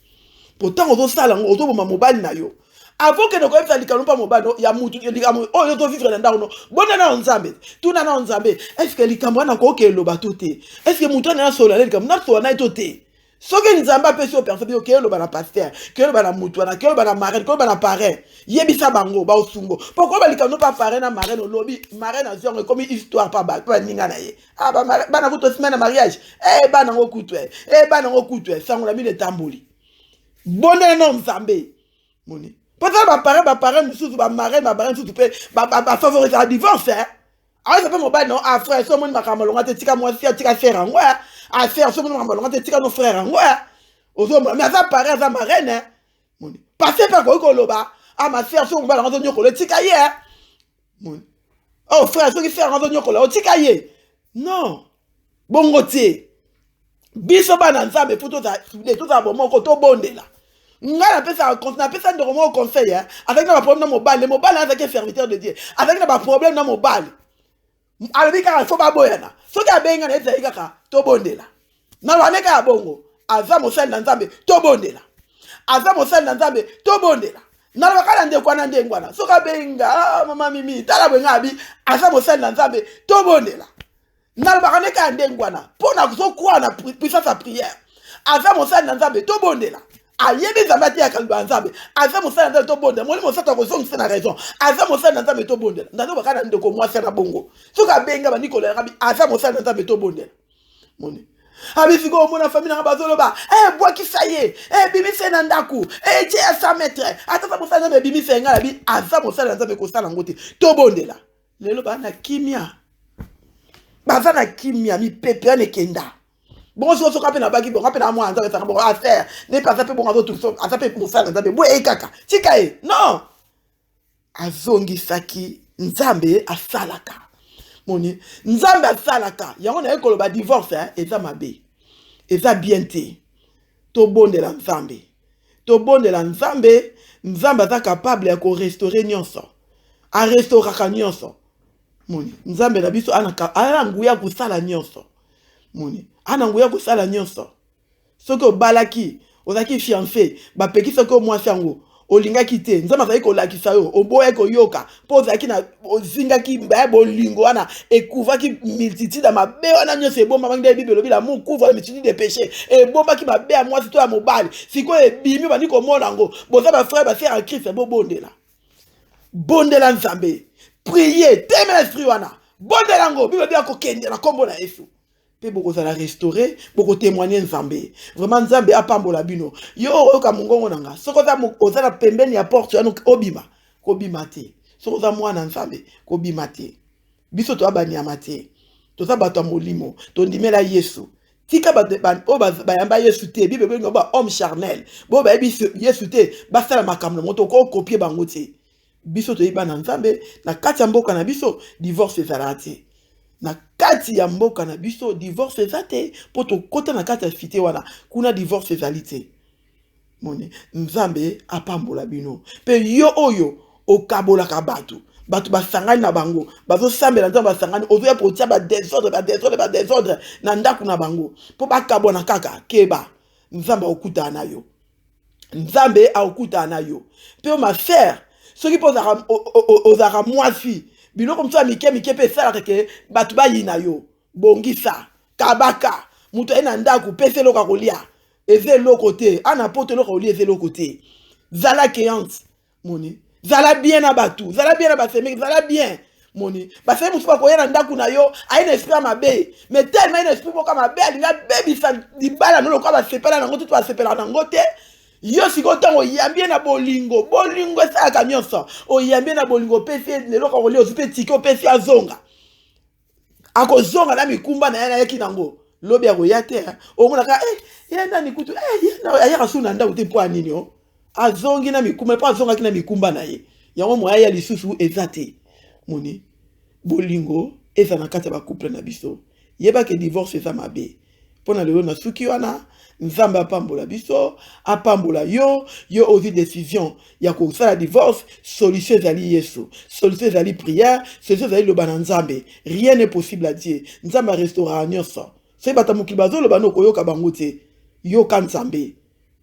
pourtant ozo sala ozo boma mobile na yo avant que ne ko epsa likano pa mobile ya mutu likamo o yo to vivre na ndaku no bonde na nzambe tuna na nzambe est-ce que likamo na ko ke lo batote est-ce que mutu na sola likamo na so na itote soki nzamba pe so personne ke lo bana pasteur ke lo bana mutu na ke lo bana marraine ke lo bana parrain yebisa bango ba osungo pourquoi ba likano pa parrain na marraine lobi marraine na zongo comme histoire pa ninga na ye bana kuto semaine mariage bana ngokutwe bana ngokutwe sango la mine tamboli bonne na nzambe moni peut-être ba parrain mususu ba marraine mususu pe ba favoriser la divorce Ah, ça peut mobile non, ah frère, so mon makambo longa te tika moi si tika faire ngwa. Ah frère, so mon makambo longa te tika no frère ngwa. Ozo mais ça paraît ça marraine hein. Mon. Passer par ko loba. Ah ma frère, so mon longa te nyoko le tika ye. Mon. Oh frère, so qui faire longa te nyoko le tika ye. Non. Bongo te. Biso bana nzambe pour tout ça bon moko to bondela. Nga na pesa na pesa de romo conseil hein. Avec na problème na mobile, le mobile là c'est serviteur de Dieu. Avec na problème na mobile. Alobi kaka fo baboyana soki abenga na ezali kaka tobondela na wane kaka bongo aza mosali na nzambe tobondela aza mosali na nzambe tobondela na bakala ndeko wana ndengwana soki abenga mama mimi tala bwenga abi aza mosali na nzambe tobondela na bakane kaka ndengwana pona kuzokuwa na puissance ya prière aza mosali na nzambe tobondela ayebi nzambe ati yakaliba nzambe aza mosali na nzambe tobondela moli mosali akozongisa na raison aza mosali na nzambe tobondela ndando bakana ndeko mwasi na bongo soki abenga banikola ngabi aza mosali na nzambe tobondela moni abisiko omona famille nga bazoloba bwakisa ye bimise na ndaku tie ya 100 mètres atata mosali na nzambe bimise nga labi aza mosali na nzambe kosala ngo te tobondela lelo bana kimia baza na kimia mipepe ya nekenda bon so ka pe na baki bon ka pe na moi nzambe ça bon à faire ne pas ça pe bon azo tout ça ça pe pour ça nzambe bo kaka tika e non azongi saki nzambe asalaka moni nzambe asalaka yango na ekolo ba divorce eza mabe eza bien te to bondela nzambe nzambe ata capable ya ko restaurer nyonso a restauraka nyonso moni nzambe na biso ana nguya kusala nyonso moni ana nguya kusala nyonso soki obalaki ozaki fiancé bapeki soki omwasi yango olingaki te nzambe azali kolakisa yo oboya koyoka mpo ozalaki na ozingaki baya bolingo wana ekuvaki multitude ya mabe wana nyonso ebombamaki nde bible elobi l'amour couvre la multitude de péché ebombaki mabe ya mwasi to ya mobali sikoyo ebimi bandi komona yango boza bafrère basere ya krist bobondela bondela nzambe prier teme l'esprit wana bondela yango bible elobi akokende na kombo na yesu pe boko za la restaurer boko témoigner nzambe vraiment nzambe apambola bino yo oyoka mongongo nanga soko za ozala pembeni ya porte ya obima ko bima te soko za mwana nzambe ko bima te biso to abani ya mate to za bato molimo to ndimela yesu tika bayamba yesu te bible bengo ba homme charnel bo ba yesu te basala makambo moto ko copier bango te biso to ibana nzambe na kati ya mboka na biso divorce ezalati na kati ya mboka na biso divorce ezate poto kota na kati ya fite wana kuna divorce ezalite moni nzambe apambola bino pe yo oyo okabolaka bato basangani na bango bazosambela nzambe basangani ozoya potia badésordre na ndaku na bango po bakabona kaka keba nzambe okutana na yo nzambe akutana na yo pe ma frère soki po ozaka mwasi biloko mtu mike pe sala ke batu bayina yo bongisa kabaka mutu ena ndaku pese loka kolia eze loko te ana poto loka kolia eze loko te zala kéante moni zala bien na batu zala bien na baseme zala bien moni baseme mutu ba koyena ndaku na yo aina esprit mabe mais tellement aina esprit boka mabe alinga baby sa dibala no loka ba sepela nango tout ba sepela nango te yo siko tango yambie na bolingo esaka nyonso oyambie na bolingo pesi lelo ka kolia ozipe tiki opesi azonga akozonga na mikumba na yana yaki nango lobi ya koya te omonaka yenda nikutu yenda ayaka suna nda ute po anini o azongi na mikumba po azongaki na mikumba na ye yango moya ya lisusu ezate moni bolingo eza na kati ya couple na biso yeba ke divorce eza mabe pona lelo na suki wana nzambe apambola biso apambola yo ozi décision ya kosala divorce solution ezali yesu solution ezali prière solution ezali loba na nzambe rien n'est possible à Dieu nzambe restaurera nyonso soki bato mokili bazoloba no koyoka bango te yoka nzambe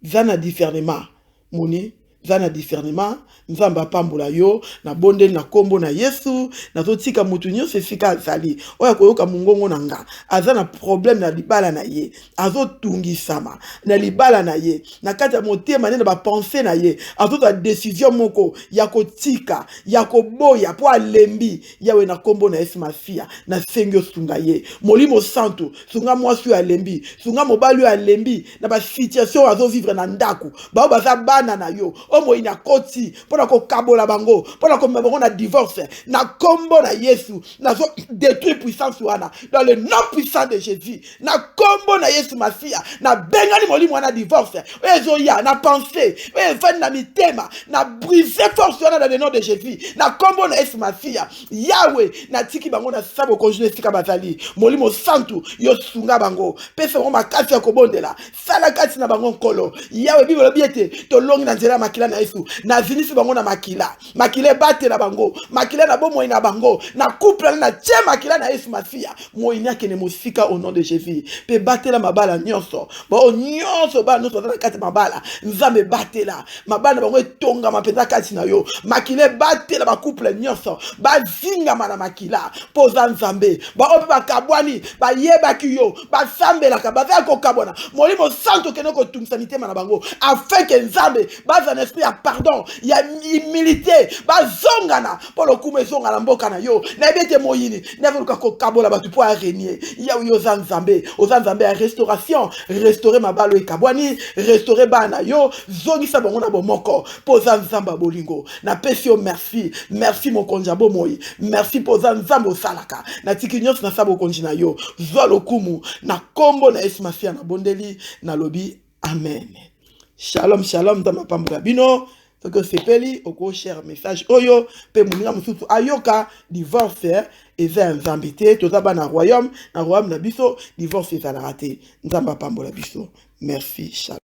zana discernement moni zana discernement nzambe apambola yo na bondeli na kombo na yesu nazotika mutu nyonso esika azali oyo koyoka mongongo na nga aza na problème na libala na ye azotungisama na libala na ye na kati ya motema na bapense na ye azozwa décision moko ya kotika ya koboya po alembi yawe na kombo na yesu mafia na sengi osunga ye molimo santo sunga mwasi oyo alembi sunga mobali oyo alembi na basituation azovivre na ndaku bao baza bana na yo omo ina koti pona ko kabola bango pona ko bango na divorce na kombo na Yesu na zo détruire puissance wana dans le nom puissant de Jésus na kombo na Yesu Masia na bengani molimo wana divorce ezo ya na pensée evani na mitema na briser force wana dans le nom de Jésus na kombo na Yesu Masia Yahweh na tiki bango na sabo konjune sika bazali molimo santu yo sunga bango pesa bango makasi ya kobondela sala kati na bango nkolo Yahweh Bible biete to longi na nzela makila na Yesu na zinisi bango na makila bate na bango makila na bomo ina bango na couple na tie makila na Yesu Masia moinia kene mosika au nom de Jésus pe batela mabala nyonso ba nyonso ba nyonso na kati mabala nzambe batela mabala bango etonga mapeza kati na yo makile batela ba couple nyonso ba zinga mana makila poza nzambe ba ope ba kabwani ba yeba kiyo ba sambela ka ba ko kabona molimo santo kene ko tumisa mitema na bango afin que nzambe baza na esprit ya pardon ya humilité bazongana polo kuma ezongana mboka na yo na ebete moyini na veluka ko kabola batu po araignée ya yo nzambe ya restauration restaurer mabalo e kabwani restaurer bana yo zongisa bango na bomoko poza nzamba bolingo na pesi yo merci mon konjabo moi merci poza nzambe osalaka na tiki nyonso na sabo konji na yo zwa lokumu na kombo na Yesu Masia na bondeli na lobi amen. Shalom, shalom, dans ma pambola bino. Donc, c'est peli, au cher message. Oyo, pe mounira musutu ayoka, divorce, et un zambité, tout ça, na royaume, na biso, divorce, et ça l'a raté. Nzamba pambola biso. Merci, shalom.